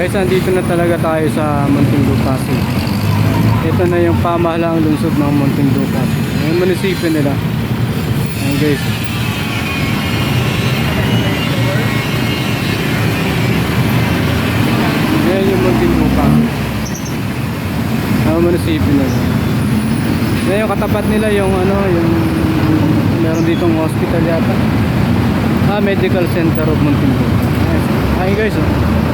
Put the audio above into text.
guys, nandito na talaga tayo sa Muntinlupa Pasig. Ito na yung pamahalaang lungsod ng Muntinlupa Pasig. Yung munisipyo nila. Ayan guys. Ayan yung Muntinlupa. Ang munisipyo nila. Ayan yung katapat nila yung ano, yung meron ditong hospital yata. Medical Center of Muntinlupa. Ayan guys, oh.